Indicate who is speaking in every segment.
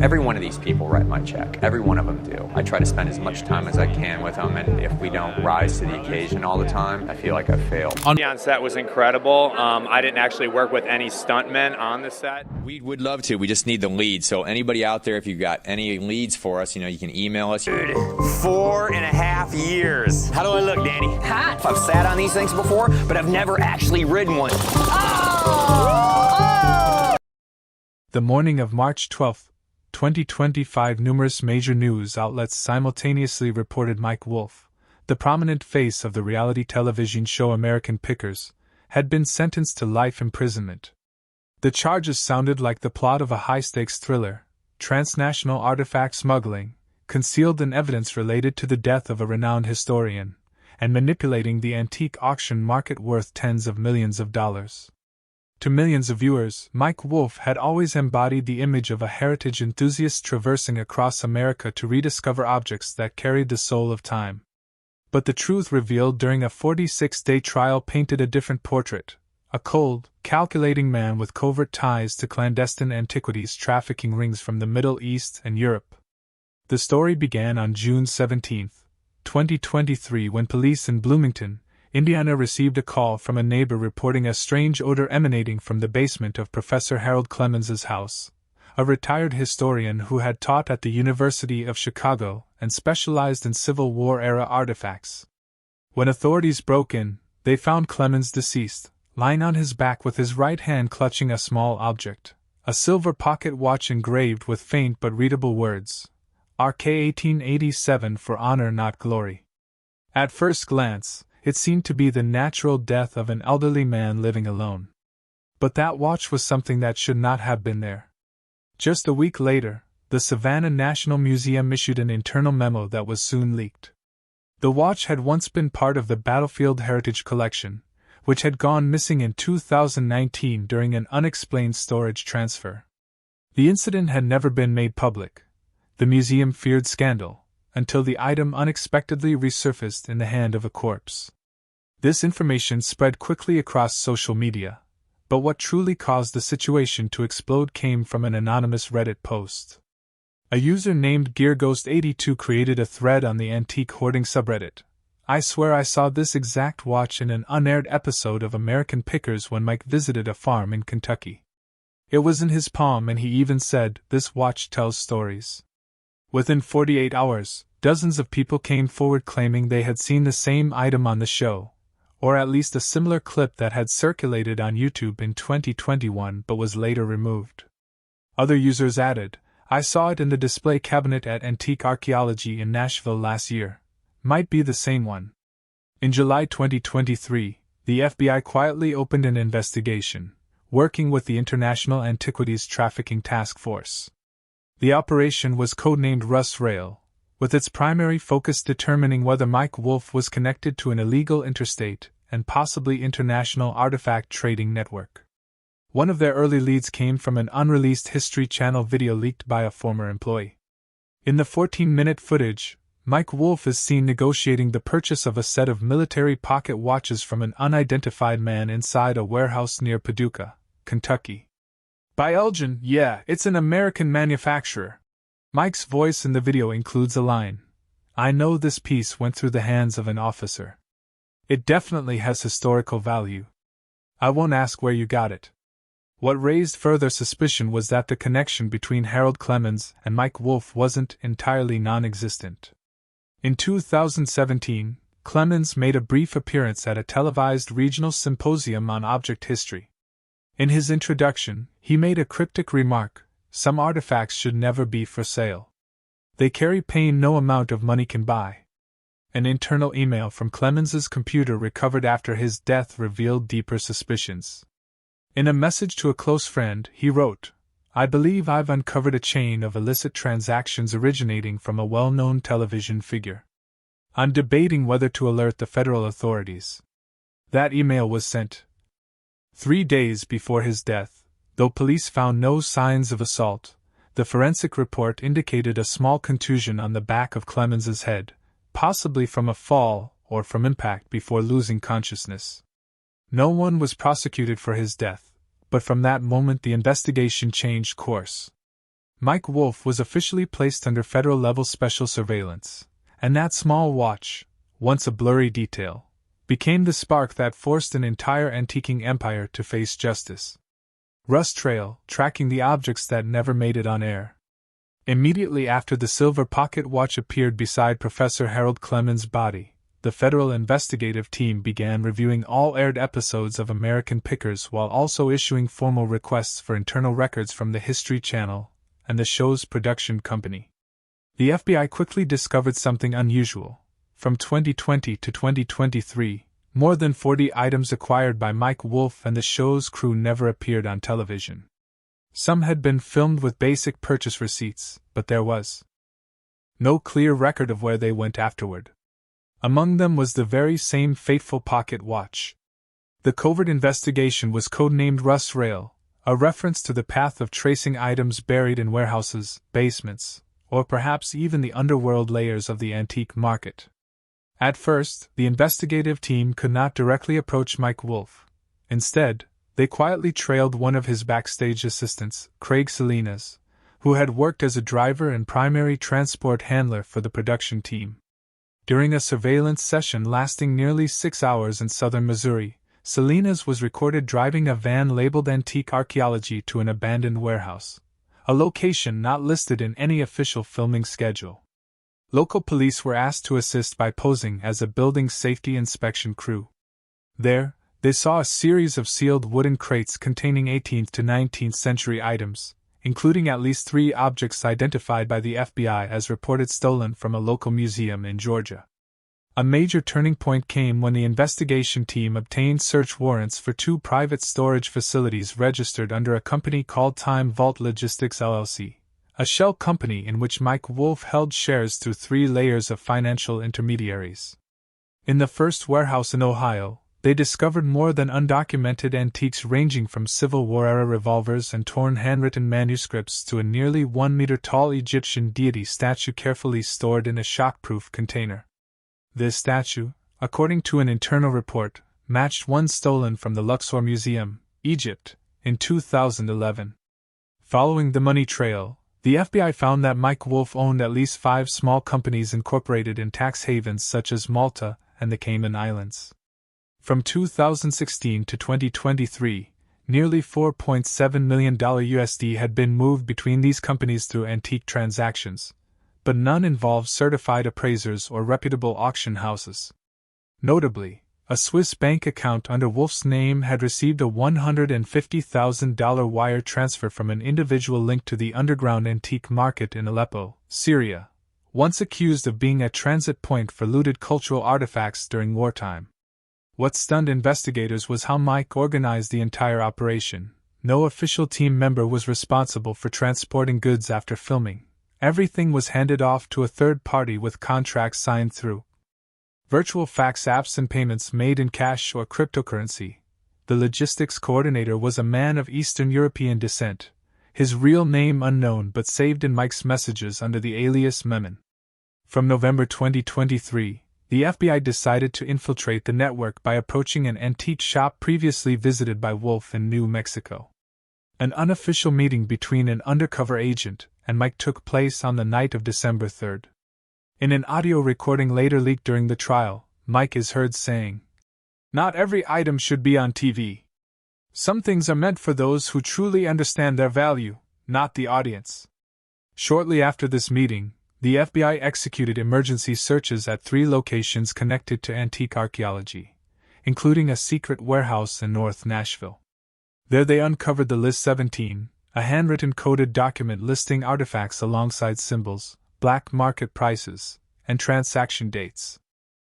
Speaker 1: Every one of these people write my check. Every one of them do. I try to spend as much time as I can with them, and if we don't rise to the occasion all the time, I feel like I've failed.
Speaker 2: On set was incredible. I didn't actually work with any stuntmen on the set.
Speaker 3: We would love to. We just need the leads. So anybody out there, if you've got any leads for us, you can email us.
Speaker 4: Dude, 4.5 years. How do I look, Danny?
Speaker 5: Hot.
Speaker 4: I've sat on these things before, but I've never actually ridden one.
Speaker 5: Oh!
Speaker 6: The morning of March 12, 2025, numerous major news outlets simultaneously reported Mike Wolfe, the prominent face of the reality television show American Pickers, had been sentenced to life imprisonment. The charges sounded like the plot of a high-stakes thriller: transnational artifact smuggling, concealed in evidence related to the death of a renowned historian, and manipulating the antique auction market worth tens of millions of dollars. To millions of viewers, Mike Wolfe had always embodied the image of a heritage enthusiast traversing across America to rediscover objects that carried the soul of time. But the truth revealed during a 46-day trial painted a different portrait: a cold, calculating man with covert ties to clandestine antiquities trafficking rings from the Middle East and Europe. The story began on June 17, 2023, when police in Bloomington, Indiana received a call from a neighbor reporting a strange odor emanating from the basement of Professor Harold Clemens's house, a retired historian who had taught at the University of Chicago and specialized in Civil War-era artifacts. When authorities broke in, they found Clemens deceased, lying on his back with his right hand clutching a small object, a silver pocket watch engraved with faint but readable words, RK 1887 for honor not glory. At first glance, it seemed to be the natural death of an elderly man living alone. But that watch was something that should not have been there. Just a week later, the Savannah National Museum issued an internal memo that was soon leaked. The watch had once been part of the Battlefield Heritage Collection, which had gone missing in 2019 during an unexplained storage transfer. The incident had never been made public. The museum feared scandal, until the item unexpectedly resurfaced in the hand of a corpse. This information spread quickly across social media, but what truly caused the situation to explode came from an anonymous Reddit post. A user named GearGhost82 created a thread on the antique hoarding subreddit. "I swear I saw this exact watch in an unaired episode of American Pickers when Mike visited a farm in Kentucky. It was in his palm, and he even said, 'This watch tells stories.'" Within 48 hours, dozens of people came forward claiming they had seen the same item on the show, or at least a similar clip that had circulated on YouTube in 2021 but was later removed. Other users added, "I saw it in the display cabinet at Antique Archaeology in Nashville last year. Might be the same one." In July 2023, the FBI quietly opened an investigation, working with the International Antiquities Trafficking Task Force. The operation was codenamed Russ Rail, with its primary focus determining whether Mike Wolfe was connected to an illegal interstate and possibly international artifact trading network. One of their early leads came from an unreleased History Channel video leaked by a former employee. In the 14-minute footage, Mike Wolfe is seen negotiating the purchase of a set of military pocket watches from an unidentified man inside a warehouse near Paducah, Kentucky. "By Elgin, yeah, it's an American manufacturer." Mike's voice in the video includes a line, "I know this piece went through the hands of an officer. It definitely has historical value. I won't ask where you got it." What raised further suspicion was that the connection between Harold Clemens and Mike Wolfe wasn't entirely non-existent. In 2017, Clemens made a brief appearance at a televised regional symposium on object history. In his introduction, he made a cryptic remark: "Some artifacts should never be for sale. They carry pain no amount of money can buy." An internal email from Clemens's computer recovered after his death revealed deeper suspicions. In a message to a close friend, he wrote, "I believe I've uncovered a chain of illicit transactions originating from a well-known television figure. I'm debating whether to alert the federal authorities." That email was sent 3 days before his death. Though police found no signs of assault, the forensic report indicated a small contusion on the back of Clemens's head, possibly from a fall or from impact before losing consciousness. No one was prosecuted for his death, but from that moment the investigation changed course. Mike Wolfe was officially placed under federal-level special surveillance, and that small watch, once a blurry detail, became the spark that forced an entire antiquing empire to face justice. Russ Trail, tracking the objects that never made it on air. Immediately after the silver pocket watch appeared beside Professor Harold Clemens' body, the federal investigative team began reviewing all aired episodes of American Pickers while also issuing formal requests for internal records from the History Channel and the show's production company. The FBI quickly discovered something unusual. From 2020 to 2023, more than 40 items acquired by Mike Wolfe and the show's crew never appeared on television. Some had been filmed with basic purchase receipts, but there was no clear record of where they went afterward. Among them was the very same fateful pocket watch. The covert investigation was codenamed Russ Rail, a reference to the path of tracing items buried in warehouses, basements, or perhaps even the underworld layers of the antique market. At first, the investigative team could not directly approach Mike Wolfe. Instead, they quietly trailed one of his backstage assistants, Craig Salinas, who had worked as a driver and primary transport handler for the production team. During a surveillance session lasting nearly 6 hours in southern Missouri, Salinas was recorded driving a van labeled Antique Archaeology to an abandoned warehouse, a location not listed in any official filming schedule. Local police were asked to assist by posing as a building safety inspection crew. There, they saw a series of sealed wooden crates containing 18th to 19th century items, including at least 3 objects identified by the FBI as reported stolen from a local museum in Georgia. A major turning point came when the investigation team obtained search warrants for 2 private storage facilities registered under a company called Time Vault Logistics LLC, a shell company in which Mike Wolfe held shares through 3 layers of financial intermediaries. In the first warehouse in Ohio, they discovered more than undocumented antiques ranging from Civil War-era revolvers and torn handwritten manuscripts to a nearly 1-meter-tall Egyptian deity statue carefully stored in a shockproof container. This statue, according to an internal report, matched one stolen from the Luxor Museum, Egypt, in 2011. Following the money trail, the FBI found that Mike Wolfe owned at least 5 small companies incorporated in tax havens such as Malta and the Cayman Islands. From 2016 to 2023, nearly $4.7 million USD had been moved between these companies through antique transactions, but none involved certified appraisers or reputable auction houses. Notably, a Swiss bank account under Wolfe's name had received a $150,000 wire transfer from an individual linked to the underground antique market in Aleppo, Syria, once accused of being a transit point for looted cultural artifacts during wartime. What stunned investigators was how Mike organized the entire operation. No official team member was responsible for transporting goods after filming. Everything was handed off to a third party with contracts signed through virtual fax apps and payments made in cash or cryptocurrency. The logistics coordinator was a man of Eastern European descent, his real name unknown but saved in Mike's messages under the alias Memon. From November 2023, the FBI decided to infiltrate the network by approaching an antique shop previously visited by Wolfe in New Mexico. An unofficial meeting between an undercover agent and Mike took place on the night of December 3rd. In an audio recording later leaked during the trial, Mike is heard saying, "Not every item should be on TV. Some things are meant for those who truly understand their value, not the audience." Shortly after this meeting, the FBI executed emergency searches at 3 locations connected to antique archaeology, including a secret warehouse in North Nashville. There they uncovered the List 17, a handwritten coded document listing artifacts alongside symbols, black market prices, and transaction dates.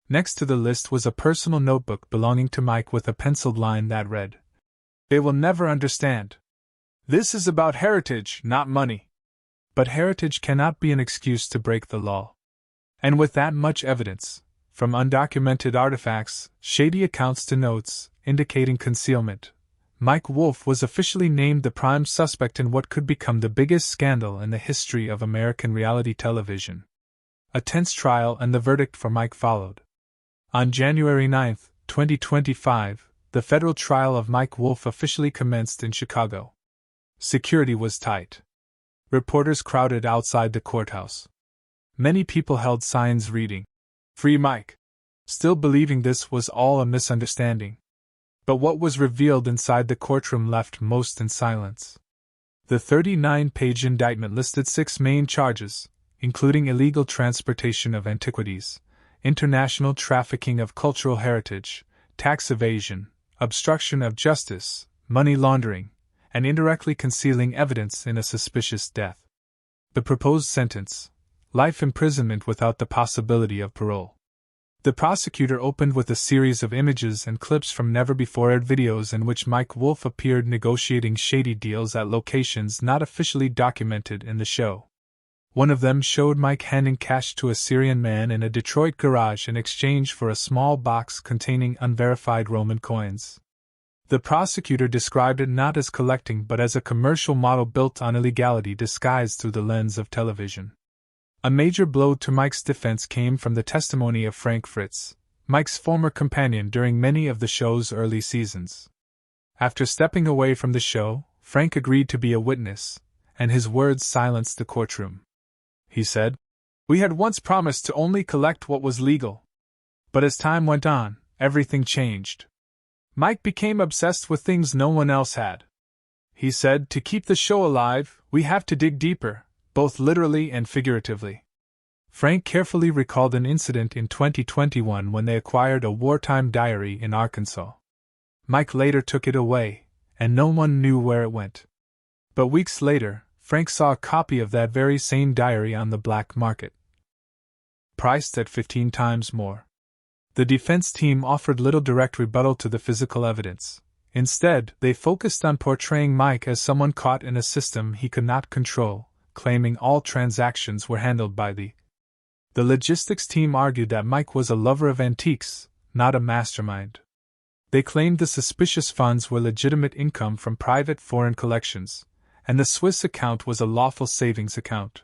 Speaker 6: Next to the list was a personal notebook belonging to Mike with a penciled line that read, "They will never understand. This is about heritage, not money." But heritage cannot be an excuse to break the law. And with that much evidence, from undocumented artifacts, shady accounts to notes indicating concealment, Mike Wolfe was officially named the prime suspect in what could become the biggest scandal in the history of American reality television. A tense trial and the verdict for Mike followed. On January 9, 2025, the federal trial of Mike Wolfe officially commenced in Chicago. Security was tight. Reporters crowded outside the courthouse. Many people held signs reading, "Free Mike," still believing this was all a misunderstanding. But what was revealed inside the courtroom left most in silence. The 39-page indictment listed 6 main charges, including illegal transportation of antiquities, international trafficking of cultural heritage, tax evasion, obstruction of justice, money laundering, and indirectly concealing evidence in a suspicious death. The proposed sentence: life imprisonment without the possibility of parole. The prosecutor opened with a series of images and clips from never-before-aired videos in which Mike Wolfe appeared negotiating shady deals at locations not officially documented in the show. One of them showed Mike handing cash to a Syrian man in a Detroit garage in exchange for a small box containing unverified Roman coins. The prosecutor described it not as collecting but as a commercial model built on illegality disguised through the lens of television. A major blow to Mike's defense came from the testimony of Frank Fritz, Mike's former companion during many of the show's early seasons. After stepping away from the show, Frank agreed to be a witness, and his words silenced the courtroom. He said, "We had once promised to only collect what was legal. But as time went on, everything changed. Mike became obsessed with things no one else had. He said, to keep the show alive, we have to dig deeper, both literally and figuratively." Frank carefully recalled an incident in 2021 when they acquired a wartime diary in Arkansas. Mike later took it away, and no one knew where it went. But weeks later, Frank saw a copy of that very same diary on the black market, priced at 15 times more. The defense team offered little direct rebuttal to the physical evidence. Instead, they focused on portraying Mike as someone caught in a system he could not control, claiming all transactions were handled by the logistics team argued that Mike was a lover of antiques, not a mastermind. They claimed the suspicious funds were legitimate income from private foreign collections, and the Swiss account was a lawful savings account.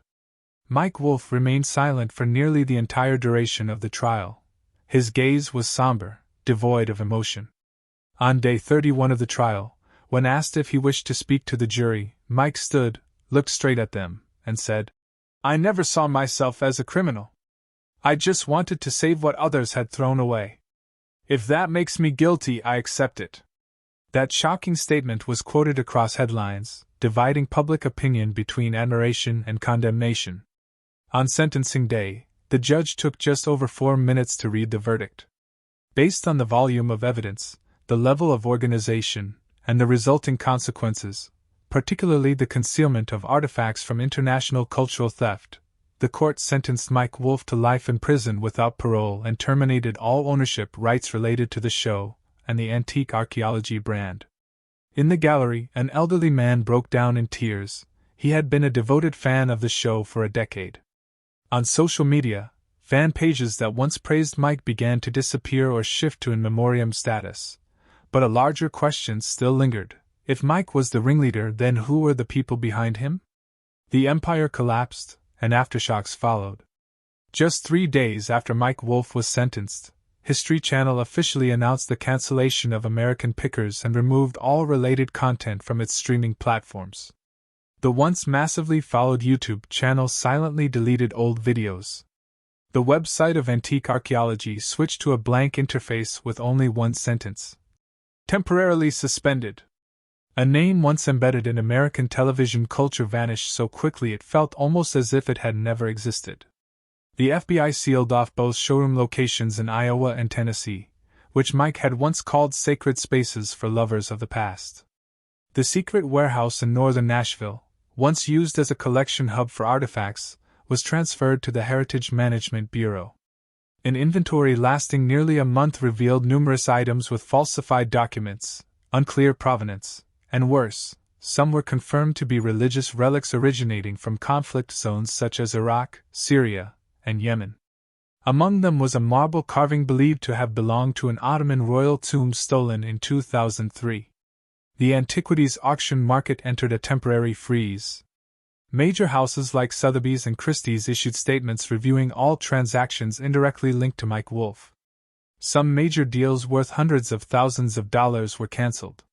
Speaker 6: Mike Wolfe remained silent for nearly the entire duration of the trial. His gaze was somber, devoid of emotion. On day 31 of the trial, when asked if he wished to speak to the jury, Mike stood, looked straight at them, and said, "I never saw myself as a criminal. I just wanted to save what others had thrown away. If that makes me guilty, I accept it." That shocking statement was quoted across headlines, dividing public opinion between admiration and condemnation. On sentencing day, the judge took just over 4 minutes to read the verdict. Based on the volume of evidence, the level of organization, and the resulting consequences, particularly the concealment of artifacts from international cultural theft, the court sentenced Mike Wolfe to life in prison without parole and terminated all ownership rights related to the show and the antique archaeology brand. In the gallery, an elderly man broke down in tears. He had been a devoted fan of the show for a decade. On social media, fan pages that once praised Mike began to disappear or shift to in memoriam status. But a larger question still lingered. If Mike was the ringleader, then who were the people behind him? The empire collapsed, and aftershocks followed. Just 3 days after Mike Wolfe was sentenced, History Channel officially announced the cancellation of American Pickers and removed all related content from its streaming platforms. The once massively followed YouTube channel silently deleted old videos. The website of Antique Archaeology switched to a blank interface with only one sentence: temporarily suspended. A name once embedded in American television culture vanished so quickly it felt almost as if it had never existed. The FBI sealed off both showroom locations in Iowa and Tennessee, which Mike had once called sacred spaces for lovers of the past. The secret warehouse in northern Nashville, once used as a collection hub for artifacts, was transferred to the Heritage Management Bureau. An inventory lasting nearly a month revealed numerous items with falsified documents, unclear provenance, and worse, some were confirmed to be religious relics originating from conflict zones such as Iraq, Syria, and Yemen. Among them was a marble carving believed to have belonged to an Ottoman royal tomb stolen in 2003. The antiquities auction market entered a temporary freeze. Major houses like Sotheby's and Christie's issued statements reviewing all transactions indirectly linked to Mike Wolfe. Some major deals worth hundreds of thousands of dollars were canceled.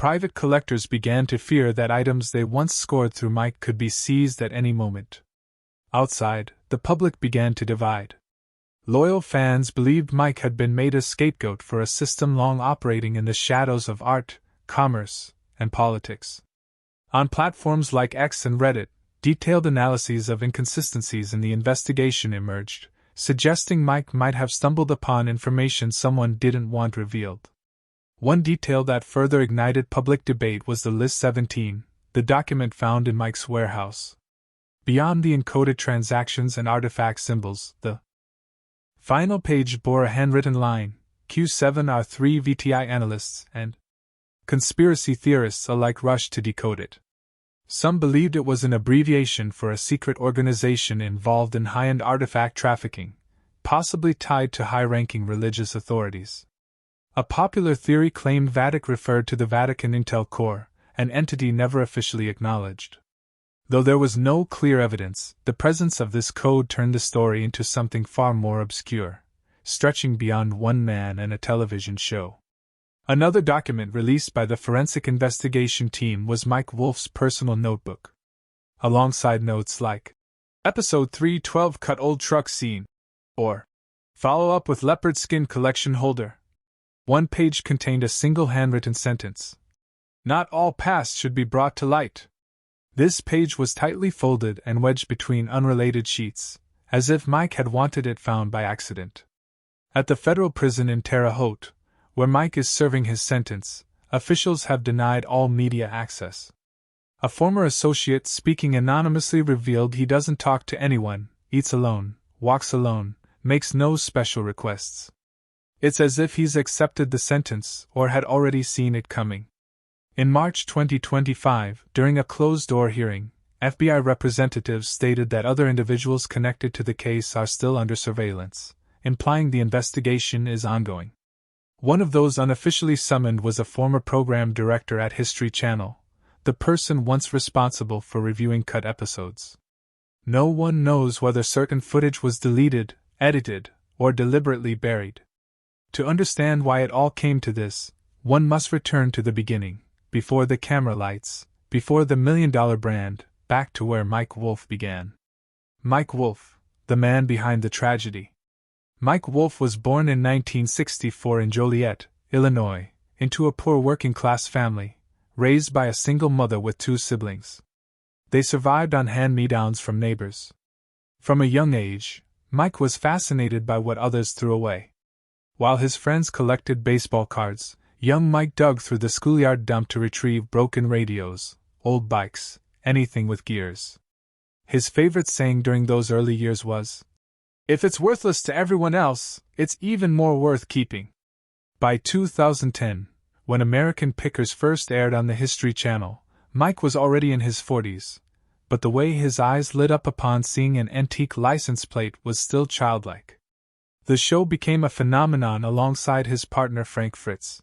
Speaker 6: private collectors began to fear that items they once scored through Mike could be seized at any moment. Outside, the public began to divide. Loyal fans believed Mike had been made a scapegoat for a system long operating in the shadows of art, commerce, and politics. On platforms like X and Reddit, detailed analyses of inconsistencies in the investigation emerged, suggesting Mike might have stumbled upon information someone didn't want revealed. One detail that further ignited public debate was the List 17, the document found in Mike's warehouse. Beyond the encoded transactions and artifact symbols, the final page bore a handwritten line. Q7 are 3 VTI analysts and conspiracy theorists alike rushed to decode it. Some believed it was an abbreviation for a secret organization involved in high-end artifact trafficking, possibly tied to high-ranking religious authorities. A popular theory claimed Vatican referred to the Vatican Intel Corps, an entity never officially acknowledged. Though there was no clear evidence, the presence of this code turned the story into something far more obscure, stretching beyond one man and a television show. Another document released by the forensic investigation team was Mike Wolfe's personal notebook. Alongside notes like, Episode 312 Cut Old Truck Scene, or Follow Up with Leopard Skin Collection Holder. One page contained a single handwritten sentence. Not all past should be brought to light. This page was tightly folded and wedged between unrelated sheets, as if Mike had wanted it found by accident. At the federal prison in Terre Haute, where Mike is serving his sentence, officials have denied all media access. A former associate speaking anonymously revealed he doesn't talk to anyone, eats alone, walks alone, makes no special requests. It's as if he's accepted the sentence or had already seen it coming. In March 2025, during a closed-door hearing, FBI representatives stated that other individuals connected to the case are still under surveillance, implying the investigation is ongoing. One of those unofficially summoned was a former program director at History Channel, the person once responsible for reviewing cut episodes. No one knows whether certain footage was deleted, edited, or deliberately buried. To understand why it all came to this, one must return to the beginning, before the camera lights, before the $1 million brand, back to where Mike Wolfe began. Mike Wolfe, the man behind the tragedy. Mike Wolfe was born in 1964 in Joliet, Illinois, into a poor working-class family, raised by a single mother with 2 siblings. They survived on hand-me-downs from neighbors. From a young age, Mike was fascinated by what others threw away. While his friends collected baseball cards, young Mike dug through the schoolyard dump to retrieve broken radios, old bikes, anything with gears. His favorite saying during those early years was, "If it's worthless to everyone else, it's even more worth keeping." By 2010, when American Pickers first aired on the History Channel, Mike was already in his 40s, but the way his eyes lit up upon seeing an antique license plate was still childlike. The show became a phenomenon alongside his partner Frank Fritz.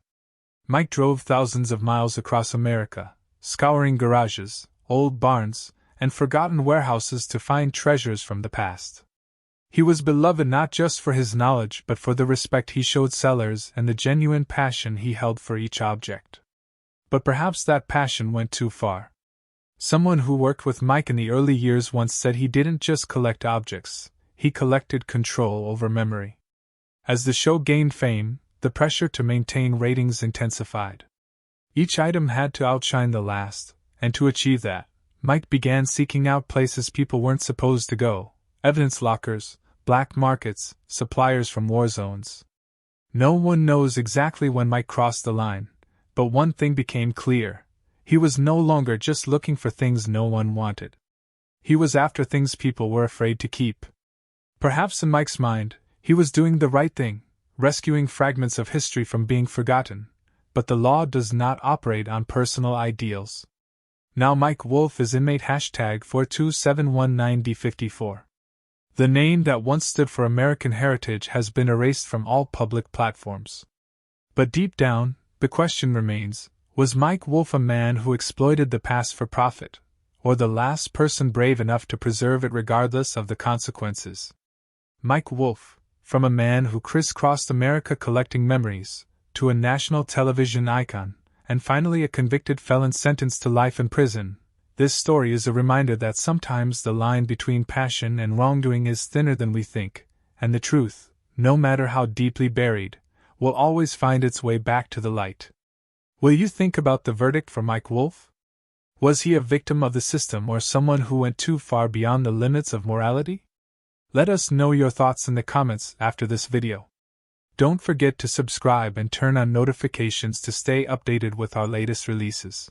Speaker 6: Mike drove thousands of miles across America, scouring garages, old barns, and forgotten warehouses to find treasures from the past. He was beloved not just for his knowledge but for the respect he showed sellers and the genuine passion he held for each object. But perhaps that passion went too far. Someone who worked with Mike in the early years once said he didn't just collect objects, he collected control over memory. As the show gained fame, the pressure to maintain ratings intensified. Each item had to outshine the last, and to achieve that, Mike began seeking out places people weren't supposed to go: evidence lockers, black markets, suppliers from war zones. No one knows exactly when Mike crossed the line, but one thing became clear: he was no longer just looking for things no one wanted. He was after things people were afraid to keep. Perhaps in Mike's mind, he was doing the right thing, rescuing fragments of history from being forgotten, but the law does not operate on personal ideals. Now Mike Wolfe is inmate #42719D54. The name that once stood for American heritage has been erased from all public platforms. But deep down, the question remains: was Mike Wolfe a man who exploited the past for profit, or the last person brave enough to preserve it regardless of the consequences? Mike Wolfe, from a man who crisscrossed America collecting memories, to a national television icon, and finally a convicted felon sentenced to life in prison. This story is a reminder that sometimes the line between passion and wrongdoing is thinner than we think, and the truth, no matter how deeply buried, will always find its way back to the light. Will you think about the verdict for Mike Wolfe? Was he a victim of the system or someone who went too far beyond the limits of morality? Let us know your thoughts in the comments after this video. Don't forget to subscribe and turn on notifications to stay updated with our latest releases.